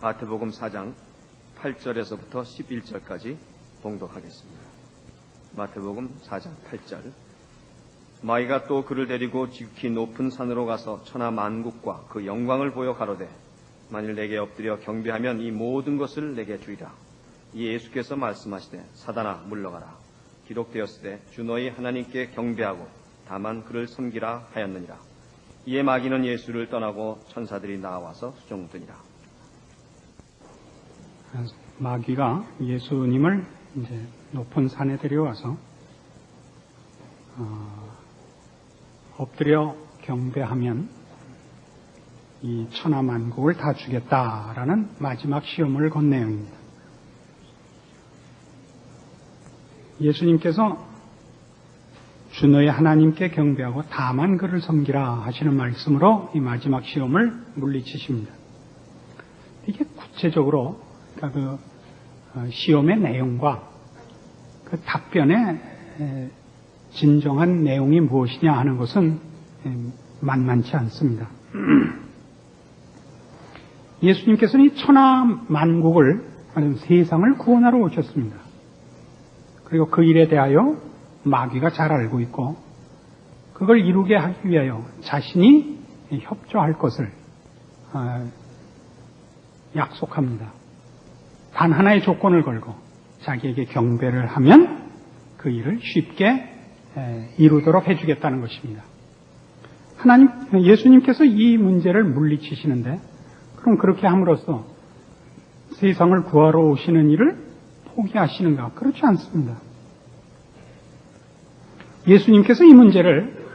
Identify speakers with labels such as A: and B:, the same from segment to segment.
A: 마태복음 4장 8절에서부터 11절까지 봉독하겠습니다. 마태복음 4장 8절. 마귀가 또 그를 데리고 지극히 높은 산으로 가서 천하 만국과 그 영광을 보여 가로되 만일 내게 엎드려 경배하면 이 모든 것을 내게 주리라. 이 예수께서 말씀하시되 사단아 물러가라. 기록되었으되 주 너희 하나님께 경배하고 다만 그를 섬기라 하였느니라. 이에 마귀는 예수를 떠나고 천사들이 나와서 수종드니라.
B: 마귀가 예수님을 이제 높은 산에 데려와서 엎드려 경배하면 이 천하만국을 다 주겠다라는 마지막 시험을 건 내용입니다. 예수님께서 주 너희 하나님께 경배하고 다만 그를 섬기라 하시는 말씀으로 이 마지막 시험을 물리치십니다. 이게 구체적으로 그러니까 그 시험의 내용과 그 답변의 진정한 내용이 무엇이냐 하는 것은 만만치 않습니다. 예수님께서는 이 천하 만국을, 세상을 구원하러 오셨습니다. 그리고 그 일에 대하여 마귀가 잘 알고 있고 그걸 이루게 하기 위하여 자신이 협조할 것을 약속합니다. 단 하나의 조건을 걸고 자기에게 경배를 하면 그 일을 쉽게 이루도록 해주겠다는 것입니다. 예수님께서 이 문제를 물리치시는데 그럼 그렇게 함으로써 세상을 구하러 오시는 일을 포기하시는가? 그렇지 않습니다. 예수님께서 이 문제를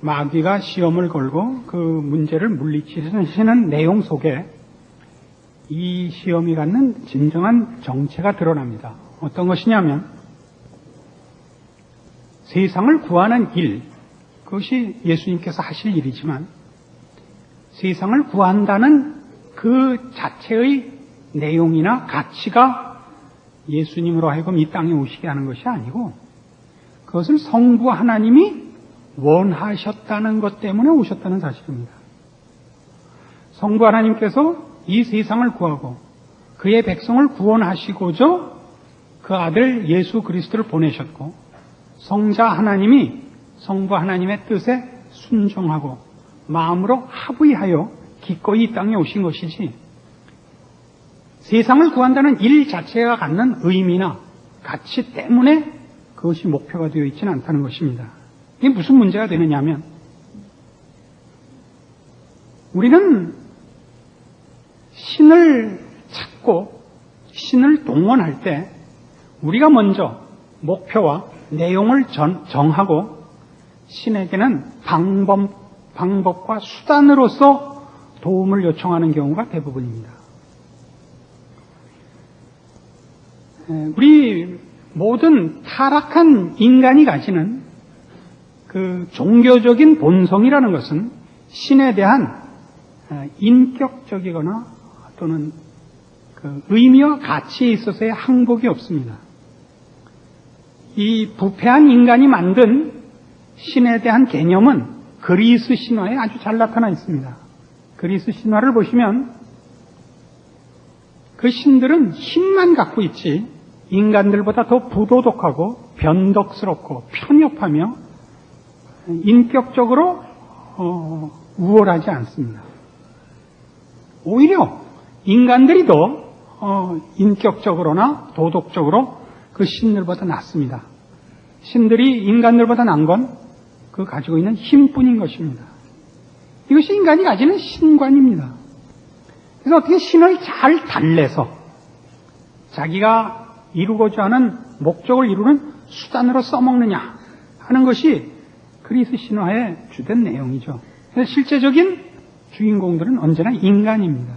B: 마귀가 시험을 걸고 그 문제를 물리치시는 내용 속에 이 시험이 갖는 진정한 정체가 드러납니다. 어떤 것이냐면 세상을 구하는 일, 그것이 예수님께서 하실 일이지만 세상을 구한다는 그 자체의 내용이나 가치가 예수님으로 하여금 이 땅에 오시게 하는 것이 아니고 그것을 성부 하나님이 원하셨다는 것 때문에 오셨다는 사실입니다. 성부 하나님께서 이 세상을 구하고 그의 백성을 구원하시고자 그 아들 예수 그리스도를 보내셨고 성자 하나님이 성부 하나님의 뜻에 순종하고 마음으로 합의하여 기꺼이 이 땅에 오신 것이지 세상을 구한다는 일 자체가 갖는 의미나 가치 때문에 그것이 목표가 되어 있지는 않다는 것입니다. 이게 무슨 문제가 되느냐면 우리는 신을 찾고 신을 동원할 때 우리가 먼저 목표와 내용을 정하고 신에게는 방법과 수단으로서 도움을 요청하는 경우가 대부분입니다. 우리 모든 타락한 인간이 가지는 그 종교적인 본성이라는 것은 신에 대한 인격적이거나 또는 그 의미와 가치에 있어서의 항복이 없습니다. 이 부패한 인간이 만든 신에 대한 개념은 그리스 신화에 아주 잘 나타나 있습니다. 그리스 신화를 보시면 그 신들은 힘만 갖고 있지 인간들보다 더 부도덕하고 변덕스럽고 편협하며 인격적으로 우월하지 않습니다. 오히려 인간들이 더 인격적으로나 도덕적으로 그 신들보다 낫습니다. 신들이 인간들보다 난 건 그 가지고 있는 힘뿐인 것입니다. 이것이 인간이 가지는 신관입니다. 그래서 어떻게 신을 잘 달래서 자기가 이루고자 하는 목적을 이루는 수단으로 써먹느냐 하는 것이 그리스 신화의 주된 내용이죠. 그래서 실제적인 주인공들은 언제나 인간입니다.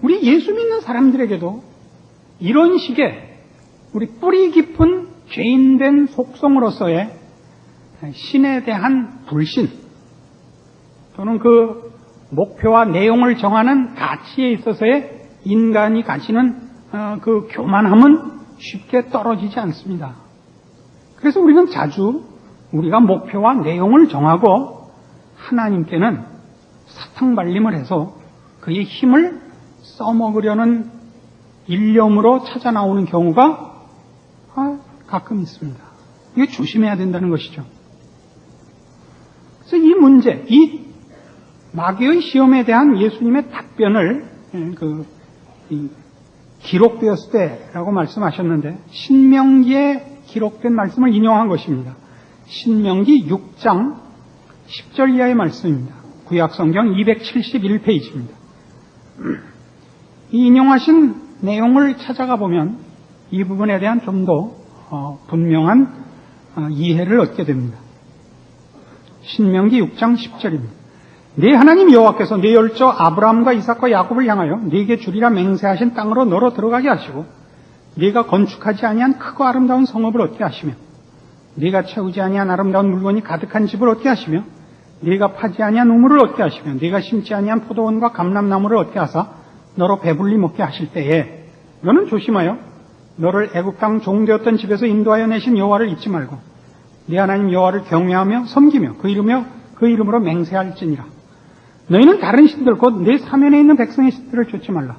B: 우리 예수 믿는 사람들에게도 이런 식의 우리 뿌리 깊은 죄인된 속성으로서의 신에 대한 불신 또는 그 목표와 내용을 정하는 가치에 있어서의 인간이 가지는 그 교만함은 쉽게 떨어지지 않습니다. 그래서 우리는 자주 우리가 목표와 내용을 정하고 하나님께는 사탕발림을 해서 그의 힘을 써먹으려는 일념으로 찾아 나오는 경우가 가끔 있습니다. 이거 조심해야 된다는 것이죠. 그래서 이 문제, 이 마귀의 시험에 대한 예수님의 답변을 기록되었을 때라고 말씀하셨는데 신명기에 기록된 말씀을 인용한 것입니다. 신명기 6장 10절 이하의 말씀입니다. 구약성경 271페이지입니다. 이 인용하신 내용을 찾아가 보면 이 부분에 대한 좀 더 분명한 이해를 얻게 됩니다. 신명기 6장 10절입니다. 네 하나님 여호와께서 네 열조 아브라함과 이삭과 야곱을 향하여 네게 주리라 맹세하신 땅으로 너로 들어가게 하시고 네가 건축하지 아니한 크고 아름다운 성읍을 얻게 하시며 네가 채우지 아니한 아름다운 물건이 가득한 집을 얻게 하시며 네가 파지 아니한 우물을 얻게 하시며 네가 심지 아니한 포도원과 감람나무를 얻게 하사 너로 배불리 먹게 하실 때에 너는 조심하여 너를 애굽 땅 종되었던 집에서 인도하여 내신 여호와를 잊지 말고 네 하나님 여호와를 경외하며 섬기며 그 이름으로 맹세할지니라. 너희는 다른 신들 곧 내 사면에 있는 백성의 신들을 좇지 말라.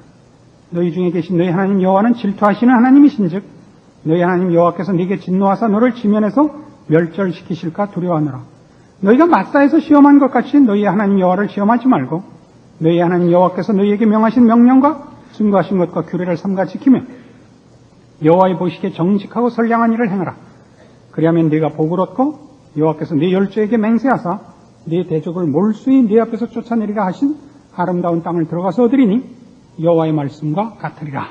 B: 너희 중에 계신 너희 하나님 여호와는 질투하시는 하나님이신즉 너희 하나님 여호와께서 네게 진노하사 너를 지면에서 멸절시키실까 두려워하노라. 너희가 마사에서 시험한 것 같이 너희 하나님 여호와를 시험하지 말고 너희 하나님 여호와께서 너희에게 명하신 명령과 증거하신 것과 규례를 삼가 지키며 여호와의 보시기에 정직하고 선량한 일을 행하라. 그리하면 네가 복을 얻고 여호와께서 네 열조에게 맹세하사 네 대적을 몰수히 네 앞에서 쫓아내리라 하신 아름다운 땅을 들어가서 얻으리니 여호와의 말씀과 같으리라.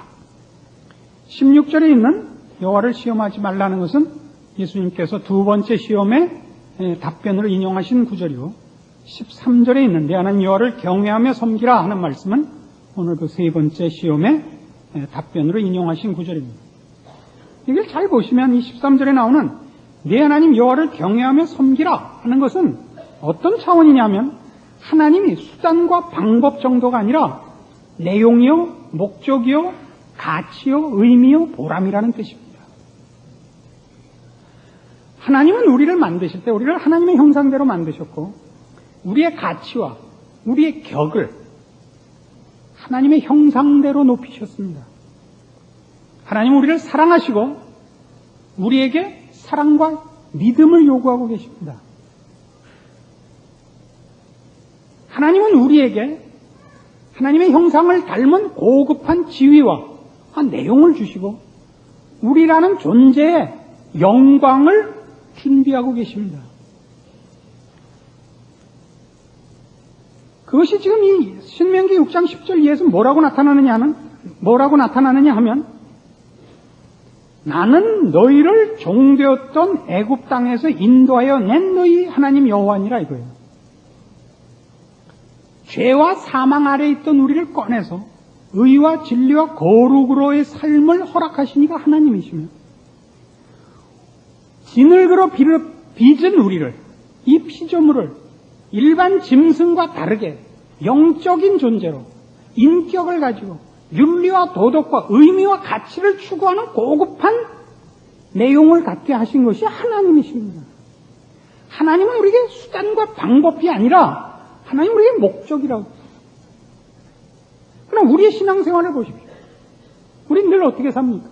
B: 16절에 있는 여호와를 시험하지 말라는 것은 예수님께서 두 번째 시험의 답변으로 인용하신 구절이고 13절에 있는 내 하나님 여호와를 경외하며 섬기라 하는 말씀은 오늘 그 세 번째 시험의 답변으로 인용하신 구절입니다. 이걸 잘 보시면 이 13절에 나오는 내 하나님 여호와를 경외하며 섬기라 하는 것은 어떤 차원이냐면 하나님이 수단과 방법 정도가 아니라 내용이요, 목적이요, 가치요, 의미요, 보람이라는 뜻입니다. 하나님은 우리를 만드실 때 우리를 하나님의 형상대로 만드셨고 우리의 가치와 우리의 격을 하나님의 형상대로 높이셨습니다. 하나님은 우리를 사랑하시고 우리에게 사랑과 믿음을 요구하고 계십니다. 하나님은 우리에게 하나님의 형상을 닮은 고급한 지위와 내용을 주시고 우리라는 존재의 영광을 준비하고 계십니다. 그것이 지금 이 신명기 6장 10절 이하에서 뭐라고 나타나느냐 하면 나는 너희를 종되었던 애굽 땅에서 인도하여 낸 너희 하나님 여호와니라 이거예요. 죄와 사망 아래에 있던 우리를 꺼내서 의와 진리와 거룩으로의 삶을 허락하시니가 하나님이시며 진흙으로 빚은 우리를 이 피조물을 일반 짐승과 다르게 영적인 존재로 인격을 가지고 윤리와 도덕과 의미와 가치를 추구하는 고급한 내용을 갖게 하신 것이 하나님이십니다. 하나님은 우리에게 수단과 방법이 아니라 하나님은 우리의 목적이라고. 그럼 우리의 신앙생활을 보십시오. 우린 늘 어떻게 삽니까?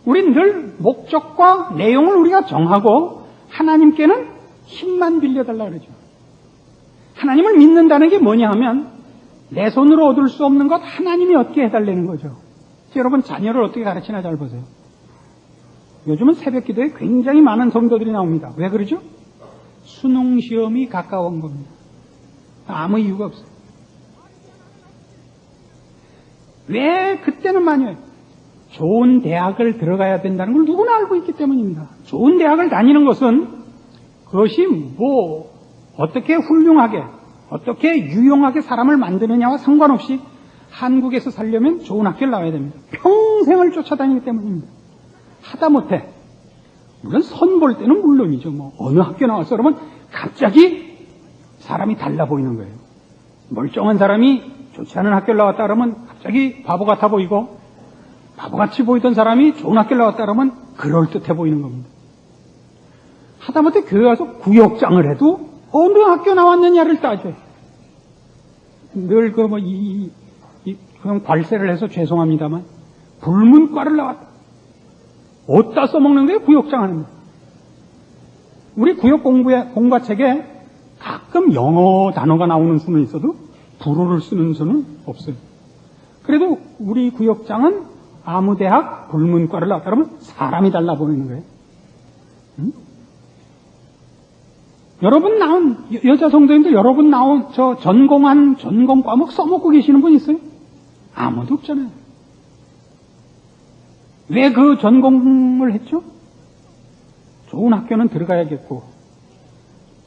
B: 우린 늘 목적과 내용을 우리가 정하고 하나님께는 힘만 빌려달라 그러죠. 하나님을 믿는다는 게 뭐냐 하면 내 손으로 얻을 수 없는 것 하나님이 얻게 해달라는 거죠. 여러분 자녀를 어떻게 가르치나 잘 보세요. 요즘은 새벽 기도에 굉장히 많은 성도들이 나옵니다. 왜 그러죠? 수능시험이 가까운 겁니다. 아무 이유가 없어요. 왜 그때는 많이 해요? 좋은 대학을 들어가야 된다는 걸 누구나 알고 있기 때문입니다. 좋은 대학을 다니는 것은 그것이 어떻게 훌륭하게 어떻게 유용하게 사람을 만드느냐와 상관없이 한국에서 살려면 좋은 학교를 나와야 됩니다. 평생을 쫓아다니기 때문입니다. 하다못해 물론 선 볼 때는 물론이죠. 어느 학교 나와서 그러면 갑자기 사람이 달라 보이는 거예요. 멀쩡한 사람이 좋지 않은 학교를 나왔다 그러면 갑자기 바보 같아 보이고 바보같이 보이던 사람이 좋은 학교를 나왔다 그러면 그럴듯해 보이는 겁니다. 하다못해 교회 와서 구역장을 해도 어느 학교 나왔느냐를 따져요. 늘 그냥 발세를 해서 죄송합니다만, 불문과를 나왔다. 어디다 써먹는 거예요? 구역장 하는 거. 우리 구역 공부책에 가끔 영어 단어가 나오는 수는 있어도 불어를 쓰는 수는 없어요. 그래도 우리 구역장은 아무 대학 불문과를 나왔다 그러면 사람이 달라 보이는 거예요. 응? 여러분 나온, 여자 성도님들 여러분 나온 전공 과목 써먹고 계시는 분 있어요? 아무도 없잖아요. 왜 그 전공을 했죠? 좋은 학교는 들어가야겠고,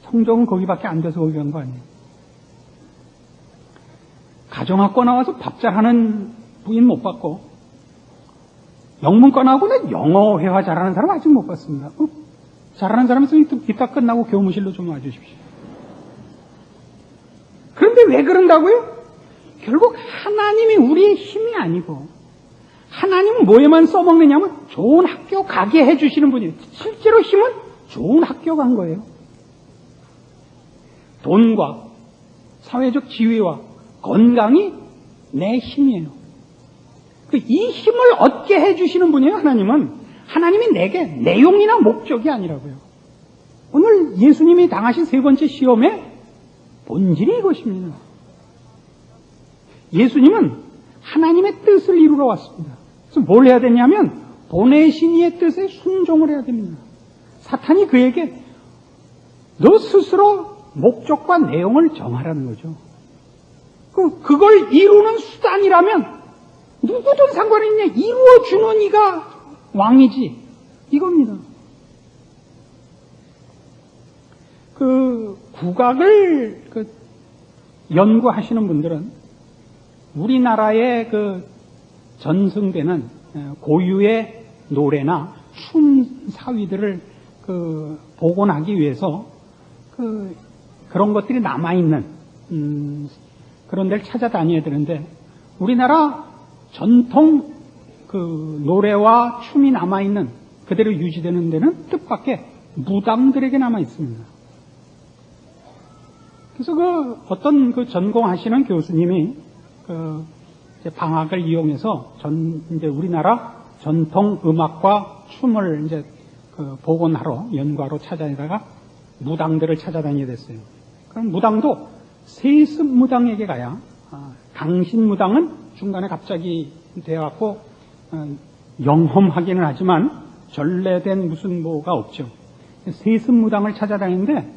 B: 성적은 거기밖에 안 돼서 거기 간 거 아니에요. 가정학과 나와서 밥 잘하는 부인 못 봤고, 영문과 나오고는 영어 회화 잘하는 사람 아직 못 봤습니다. 잘하는 사람 있으면 이따 끝나고 교무실로 좀 와주십시오. 그런데 왜 그런다고요? 결국 하나님이 우리의 힘이 아니고, 하나님은 뭐에만 써먹느냐면 좋은 학교 가게 해주시는 분이에요. 실제로 힘은 좋은 학교 간 거예요. 돈과 사회적 지위와 건강이 내 힘이에요. 이 힘을 얻게 해주시는 분이에요. 하나님이 내게 내용이나 목적이 아니라고요. 오늘 예수님이 당하신 세 번째 시험의 본질이 이것입니다. 예수님은 하나님의 뜻을 이루러 왔습니다. 그래서 뭘 해야 되냐면 보내신 이의 뜻에 순종을 해야 됩니다. 사탄이 그에게 너 스스로 목적과 내용을 정하라는 거죠. 그걸 이루는 수단이라면 누구든 상관이 있냐, 이루어주는 이가 왕이지, 이겁니다. 국악을 연구하시는 분들은 우리나라의 전승되는 고유의 노래나 춤 사위들을 복원하기 위해서 그런 것들이 남아있는 그런 데를 찾아다녀야 되는데, 우리나라 전통 노래와 춤이 남아있는, 그대로 유지되는 데는 뜻밖의 무당들에게 남아있습니다. 그래서 어떤 전공하시는 교수님이 이제 방학을 이용해서 이제 우리나라 전통 음악과 춤을 이제 복원하러, 연구하러 찾아다니다가 무당들을 찾아다니게 됐어요. 그럼 무당도 세습 무당에게 가야, 강신 무당은 중간에 갑자기 되어갖고 영험하기는 하지만 전래된 무슨 뭐가 없죠. 세습 무당을 찾아다니는데,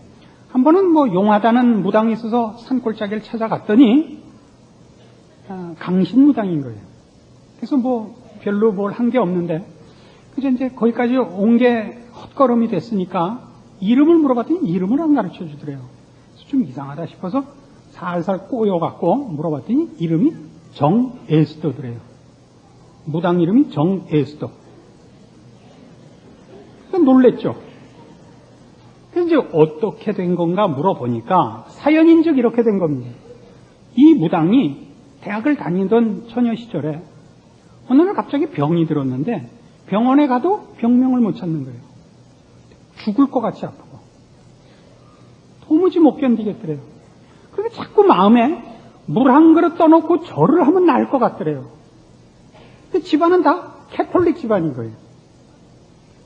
B: 한 번은 용하다는 무당이 있어서 산골짜기를 찾아갔더니 강신 무당인 거예요. 그래서 별로 뭘 한 게 없는데, 그래서 이제 거기까지 온 게 헛걸음이 됐으니까 이름을 물어봤더니 이름을 안 가르쳐 주더래요. 그래서 좀 이상하다 싶어서 살살 꼬여갖고 물어봤더니 이름이 정에스더더래요. 무당 이름이 정에스더. 놀랬죠. 그래서 이제 어떻게 된 건가 물어보니까 사연인즉 이렇게 된 겁니다. 이 무당이 대학을 다니던 처녀 시절에 어느 날 갑자기 병이 들었는데 병원에 가도 병명을 못 찾는 거예요. 죽을 것 같이 아프고 도무지 못 견디겠더래요. 그래서 자꾸 마음에 물 한 그릇 떠놓고 절을 하면 나을 것 같더래요. 근데 집안은 다 캐톨릭 집안인 거예요.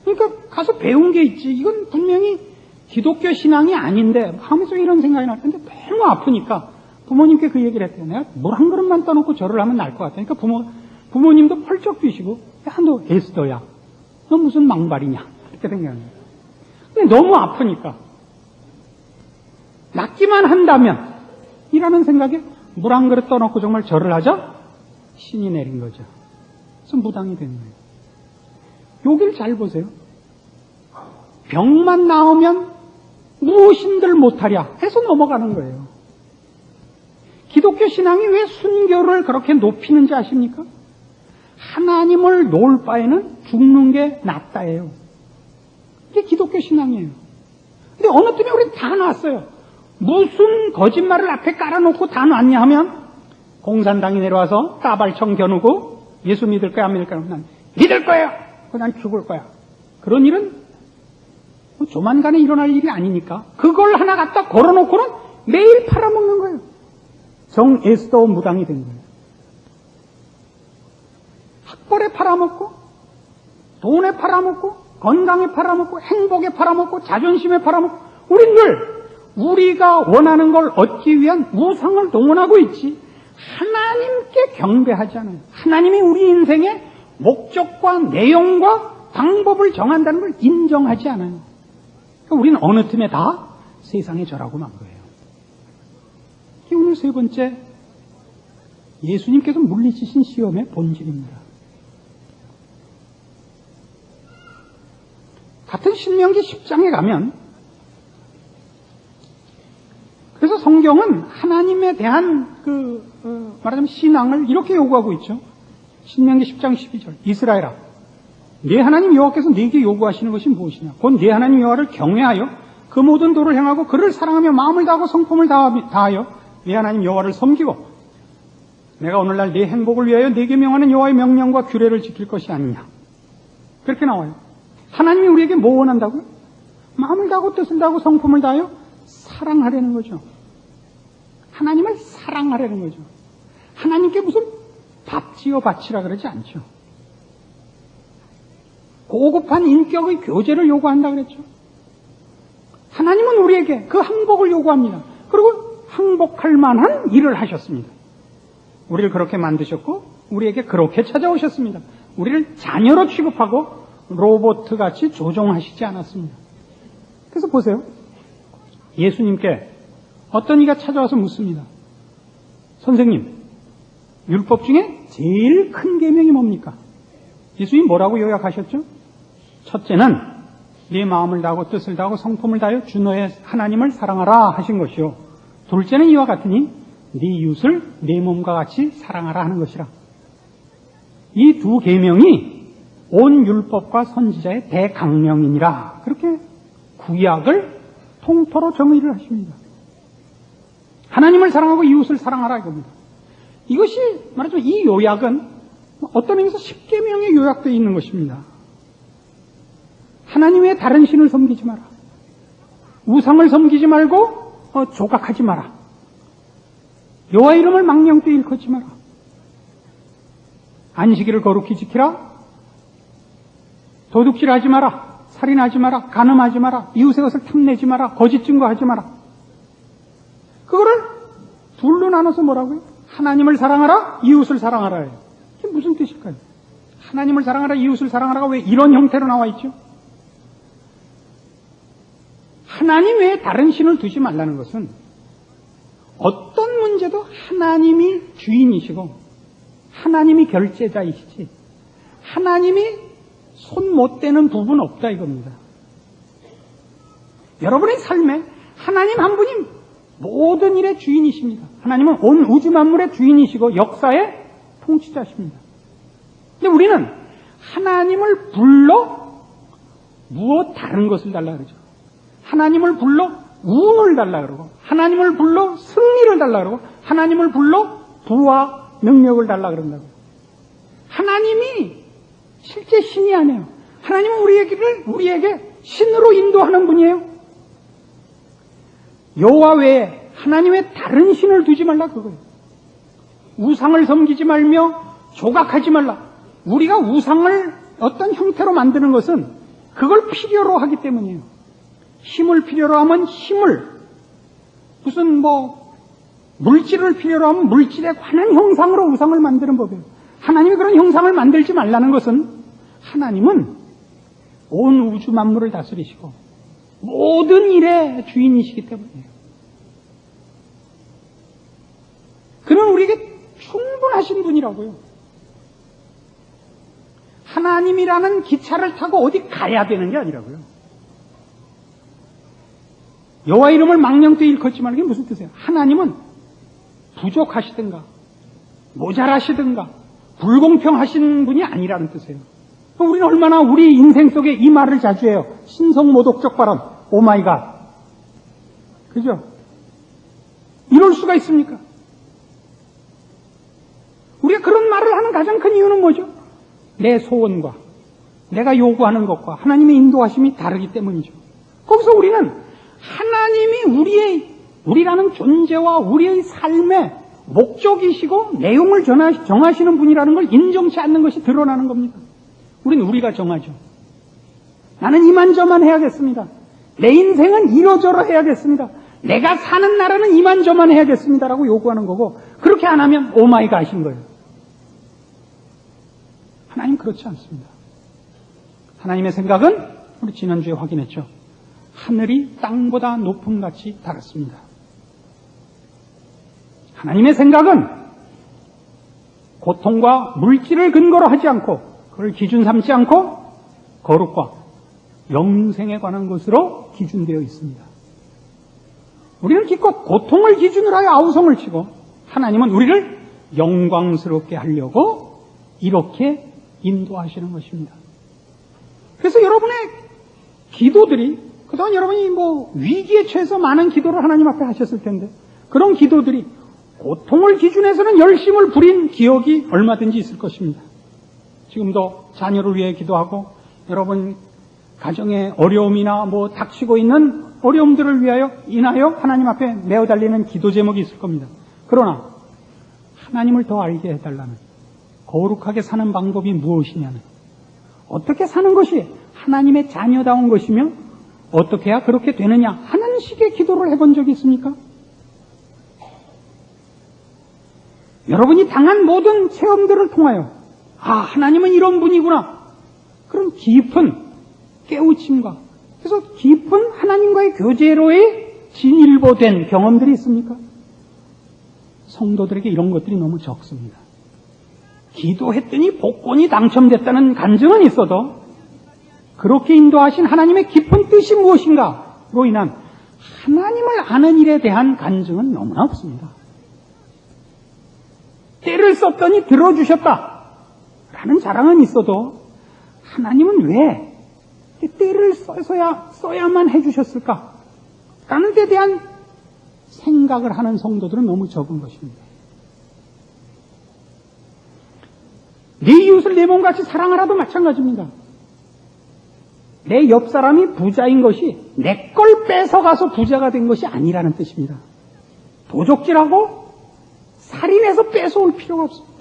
B: 그러니까 가서 배운 게 있지, 이건 분명히 기독교 신앙이 아닌데 하면서 이런 생각이 날 텐데 너무 아프니까 부모님께 그 얘기를 했대요. 내가 물 한 그릇만 떠놓고 절을 하면 나을 것 같아. 그러니까 부모님도 펄쩍 뛰시고, 야, 너 에스더야, 너 무슨 망발이냐, 이렇게 생각하는 거예요. 근데 너무 아프니까 낫기만 한다면 이라는 생각에 물 한 그릇 떠놓고 정말 절을 하자 신이 내린 거죠. 그래서 무당이 된 거예요. 여길 잘 보세요. 병만 나오면 무엇인들 못하랴 해서 넘어가는 거예요. 기독교 신앙이 왜 순교를 그렇게 높이는지 아십니까? 하나님을 놓을 바에는 죽는 게 낫다예요. 이게 기독교 신앙이에요. 근데 어느 때문에 우리 다 놨어요. 무슨 거짓말을 앞에 깔아놓고 다 놨냐 하면, 공산당이 내려와서 따발청 겨누고 예수 믿을 거야 안 믿을 거야? 난 믿을 거야. 난 죽을 거야. 그런 일은 조만간에 일어날 일이 아니니까 그걸 하나 갖다 걸어놓고는 매일 팔아먹는 거예요. 정에스더 무당이 된 거예요. 학벌에 팔아먹고, 돈에 팔아먹고, 건강에 팔아먹고, 행복에 팔아먹고, 자존심에 팔아먹고, 우린 늘 우리가 원하는 걸 얻기 위한 우상을 동원하고 있지 하나님께 경배하지 않아요. 하나님이 우리 인생의 목적과 내용과 방법을 정한다는 걸 인정하지 않아요. 그러니까 우리는 어느 틈에 다 세상에 절하고 만 거예요. 이게 오늘 세 번째, 예수님께서 물리치신 시험의 본질입니다. 같은 신명기 10장에 가면, 그래서 성경은 하나님에 대한 말하자면 신앙을 이렇게 요구하고 있죠. 신명기 10장 12절. 이스라엘아, 네 하나님 여호와께서 네게 요구하시는 것이 무엇이냐? 곧 네 하나님 여호와를 경외하여 그 모든 도를 행하고 그를 사랑하며 마음을 다하고 성품을 다하여 네 하나님 여호와를 섬기고 내가 오늘날 네 행복을 위하여 네게 명하는 여호와의 명령과 규례를 지킬 것이 아니냐. 그렇게 나와요. 하나님이 우리에게 뭐 원한다고요? 마음을 다하고 뜻을 다하고 성품을 다하여 사랑하려는 거죠. 하나님을 사랑하려는 거죠. 하나님께 무슨 밥 지어 바치라 그러지 않죠. 고급한 인격의 교제를 요구한다 그랬죠. 하나님은 우리에게 그 항복을 요구합니다. 그리고 항복할 만한 일을 하셨습니다. 우리를 그렇게 만드셨고 우리에게 그렇게 찾아오셨습니다. 우리를 자녀로 취급하고 로봇같이 조종하시지 않았습니다. 그래서 보세요. 예수님께 어떤 이가 찾아와서 묻습니다. 선생님, 율법 중에 제일 큰 계명이 뭡니까? 예수님 뭐라고 요약하셨죠? 첫째는 네 마음을 다하고 뜻을 다하고 성품을 다하여 주 너의 하나님을 사랑하라 하신 것이요. 둘째는 이와 같으니 네 이웃을 네 몸과 같이 사랑하라 하는 것이라. 이 두 계명이 온 율법과 선지자의 대강령이니라. 그렇게 구약을 통틀어 정의를 하십니다. 하나님을 사랑하고 이웃을 사랑하라 이겁니다. 이것이 말하자면 이 요약은 어떤 의미에서 10계명에 요약되어 있는 것입니다. 하나님 외에 다른 신을 섬기지 마라. 우상을 섬기지 말고 조각하지 마라. 여호와 이름을 망령되이 일컫지 마라. 안식일을 거룩히 지키라. 도둑질하지 마라. 살인하지 마라. 간음하지 마라. 이웃의 것을 탐내지 마라. 거짓 증거하지 마라. 그거를 둘로 나눠서 뭐라고요? 하나님을 사랑하라, 이웃을 사랑하라예요. 이게 무슨 뜻일까요? 하나님을 사랑하라, 이웃을 사랑하라가 왜 이런 형태로 나와 있죠? 하나님 외에 다른 신을 두지 말라는 것은 어떤 문제도 하나님이 주인이시고 하나님이 결제자이시지 하나님이 손 못 대는 부분 없다 이겁니다. 여러분의 삶에 하나님 한 분이 모든 일의 주인이십니다. 하나님은 온 우주 만물의 주인이시고 역사의 통치자십니다. 근데 우리는 하나님을 불러 무엇 다른 것을 달라 그러죠. 하나님을 불러 운을 달라 그러고 하나님을 불러 승리를 달라 그러고 하나님을 불러 부와 능력을 달라 그런다고. 하나님이 실제 신이 아니에요. 하나님은 우리에게 신으로 인도하는 분이에요. 여호와 외에 하나님 외에 다른 신을 두지 말라 그거예요. 우상을 섬기지 말며 조각하지 말라. 우리가 우상을 어떤 형태로 만드는 것은 그걸 필요로 하기 때문이에요. 힘을 필요로 하면 힘을, 무슨 물질을 필요로 하면 물질에 관한 형상으로 우상을 만드는 법이에요. 하나님이 그런 형상을 만들지 말라는 것은 하나님은 온 우주 만물을 다스리시고 모든 일의 주인이시기 때문이에요. 그는 우리에게 충분하신 분이라고요. 하나님이라는 기차를 타고 어디 가야 되는 게 아니라고요. 여호와 이름을 망령되이 일컫지 말는 게 무슨 뜻이에요? 하나님은 부족하시든가 모자라시든가 불공평하신 분이 아니라는 뜻이에요. 우리는 얼마나 우리 인생 속에 이 말을 자주 해요. 신성모독적 발언. 오마이갓. 그죠? 이럴 수가 있습니까? 우리가 그런 말을 하는 가장 큰 이유는 뭐죠? 내 소원과 내가 요구하는 것과 하나님의 인도하심이 다르기 때문이죠. 거기서 우리는 하나님이 우리라는 존재와 우리의 삶에 목적이시고 내용을 정하시는 분이라는 걸 인정치 않는 것이 드러나는 겁니다. 우리가 정하죠. 나는 이만저만 해야겠습니다. 내 인생은 이러저러 해야겠습니다. 내가 사는 나라는 이만저만 해야겠습니다라고 요구하는 거고, 그렇게 안 하면 오마이갓인 거예요. 하나님 그렇지 않습니다. 하나님의 생각은 우리 지난주에 확인했죠. 하늘이 땅보다 높음 같이 달았습니다. 하나님의 생각은 고통과 물질을 근거로 하지 않고, 그걸 기준 삼지 않고 거룩과 영생에 관한 것으로 기준되어 있습니다. 우리는 기껏 고통을 기준으로 하여 아우성을 치고, 하나님은 우리를 영광스럽게 하려고 이렇게 인도하시는 것입니다. 그래서 여러분의 기도들이, 그동안 여러분이 위기에 처해서 많은 기도를 하나님 앞에 하셨을 텐데, 그런 기도들이 고통을 기준해서는 열심을 부린 기억이 얼마든지 있을 것입니다. 지금도 자녀를 위해 기도하고, 여러분 가정의 어려움이나 닥치고 있는 어려움들을 인하여 하나님 앞에 내어 달리는 기도 제목이 있을 겁니다. 그러나 하나님을 더 알게 해달라는, 거룩하게 사는 방법이 무엇이냐는, 어떻게 사는 것이 하나님의 자녀다운 것이며 어떻게 해야 그렇게 되느냐 하는 식의 기도를 해본 적이 있습니까? 여러분이 당한 모든 체험들을 통하여 하나님은 이런 분이구나, 그런 깊은 깨우침과, 그래서 깊은 하나님과의 교제로의 진일보된 경험들이 있습니까? 성도들에게 이런 것들이 너무 적습니다. 기도했더니 복권이 당첨됐다는 간증은 있어도 그렇게 인도하신 하나님의 깊은 뜻이 무엇인가로 인한 하나님을 아는 일에 대한 간증은 너무나 없습니다. 때를 썼더니 들어주셨다라는 자랑은 있어도 하나님은 왜 때를 써야만 해주셨을까라는 데 대한 생각을 하는 성도들은 너무 적은 것입니다. 내 이웃을 내 몸같이 사랑하라도 마찬가지입니다. 내 옆 사람이 부자인 것이 내 걸 뺏어가서 부자가 된 것이 아니라는 뜻입니다. 도적질하고 살인해서 뺏어올 필요가 없습니다.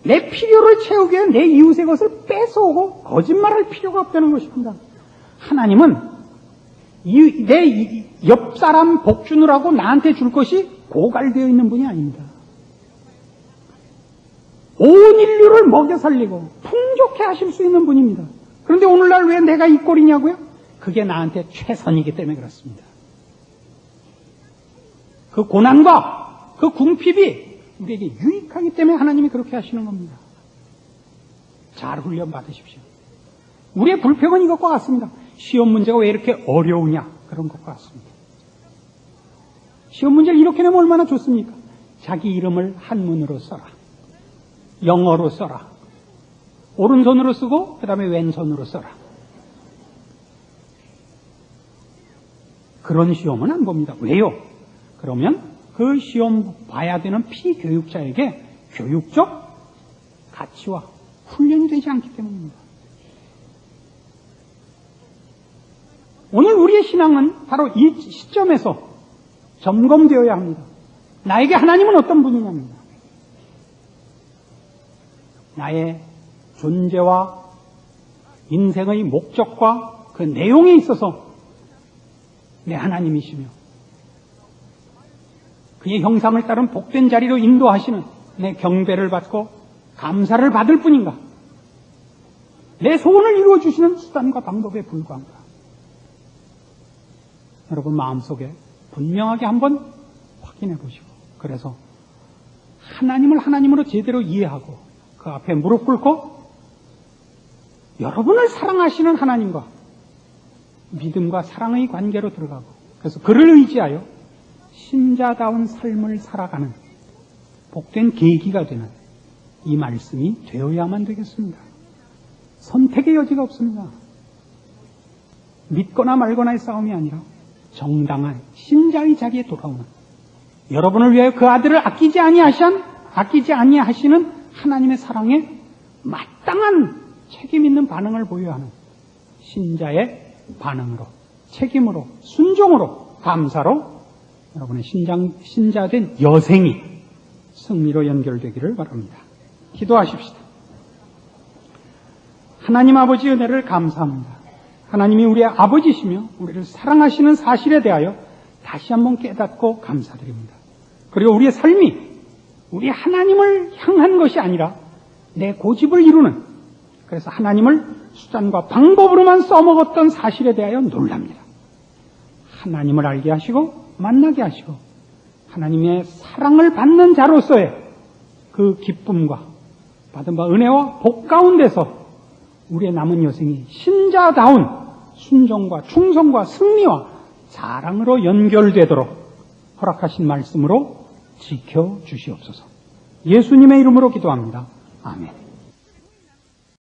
B: 내 필요를 채우기 위해 내 이웃의 것을 뺏어오고 거짓말할 필요가 없다는 것입니다. 하나님은 내 옆 사람 복 주느라고 나한테 줄 것이 고갈되어 있는 분이 아닙니다. 온 인류를 먹여 살리고 풍족해 하실 수 있는 분입니다. 그런데 오늘날 왜 내가 이 꼴이냐고요? 그게 나한테 최선이기 때문에 그렇습니다. 그 고난과 그 궁핍이 우리에게 유익하기 때문에 하나님이 그렇게 하시는 겁니다. 잘 훈련 받으십시오. 우리의 불평은 이것과 같습니다. 시험 문제가 왜 이렇게 어려우냐, 그런 것과 같습니다. 시험 문제를 이렇게 내면 얼마나 좋습니까? 자기 이름을 한문으로 써라, 영어로 써라, 오른손으로 쓰고 그 다음에 왼손으로 써라. 그런 시험은 안 봅니다. 왜요? 그러면 그 시험 봐야 되는 피교육자에게 교육적 가치와 훈련이 되지 않기 때문입니다. 오늘 우리의 신앙은 바로 이 시점에서 점검되어야 합니다. 나에게 하나님은 어떤 분이냐입니다. 나의 존재와 인생의 목적과 그 내용에 있어서 내 하나님이시며 그의 형상을 따른 복된 자리로 인도하시는 내 경배를 받고 감사를 받을 뿐인가? 내 소원을 이루어주시는 수단과 방법에 불과한가? 여러분 마음속에 분명하게 한번 확인해 보시고, 그래서 하나님을 하나님으로 제대로 이해하고 그 앞에 무릎 꿇고 여러분을 사랑하시는 하나님과 믿음과 사랑의 관계로 들어가고, 그래서 그를 의지하여 신자다운 삶을 살아가는 복된 계기가 되는 이 말씀이 되어야만 되겠습니다. 선택의 여지가 없습니다. 믿거나 말거나의 싸움이 아니라 정당한 신자의 자리에 돌아오는, 여러분을 위하여 그 아들을 아끼지 아니하시는 하나님의 사랑에 마땅한 책임 있는 반응을 보여야 하는 신자의 반응으로, 책임으로, 순종으로, 감사로 여러분의 신자된 여생이 승리로 연결되기를 바랍니다. 기도하십시다. 하나님 아버지 은혜를 감사합니다. 하나님이 우리의 아버지시며 우리를 사랑하시는 사실에 대하여 다시 한번 깨닫고 감사드립니다. 그리고 우리의 삶이 우리 하나님을 향한 것이 아니라 내 고집을 이루는, 그래서 하나님을 수단과 방법으로만 써먹었던 사실에 대하여 놀랍니다. 하나님을 알게 하시고 만나게 하시고 하나님의 사랑을 받는 자로서의 그 기쁨과 받은 바 은혜와 복 가운데서 우리의 남은 여생이 신자다운 순종과 충성과 승리와 자랑으로 연결되도록 허락하신 말씀으로 지켜주시옵소서. 예수님의 이름으로 기도합니다. 아멘.